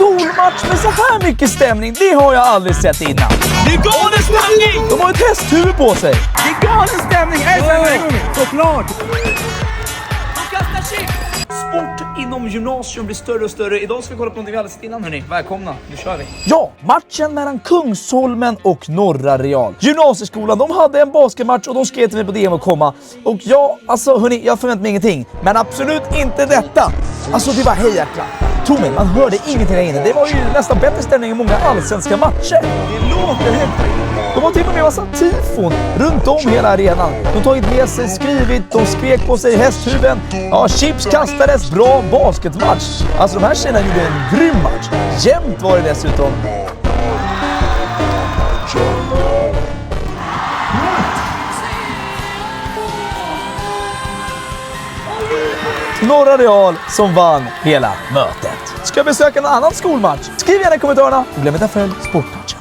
skolmatch med så här mycket stämning, det har jag aldrig sett innan. Det är galen stämning! De har ett hästhuvud på sig. Det är galen stämning! Såklart! De kastar chips! Sport inom gymnasium blir större och större. Idag ska vi kolla på någonting vi aldrig sett innan, hörni. Välkomna, nu kör vi. Ja, matchen mellan Kungsholmen och Norra Real. Gymnasieskolan, de hade en basketmatch och de skrev till mig på DM att komma. Och ja, alltså hörni, jag förväntade mig ingenting. Men absolut inte detta. Alltså det var hejarklapp. Tommy, man hörde ingenting där inne. Det var ju nästan bättre stämning än många allsvenska matcher. Det låter helt... De har till och med massa tifon runt om hela arenan. De har tagit med sig, skrivit, de skrek på sig hästhuven. Ja, chips kastades, bra basketmatch. Alltså de här tjejerna gjorde en grym match. Jämnt var det dessutom. Norra Real som vann hela mötet. Ska jag besöka en annan skolmatch? Skriv gärna i kommentarerna och glöm inte att följa Sporttouchen.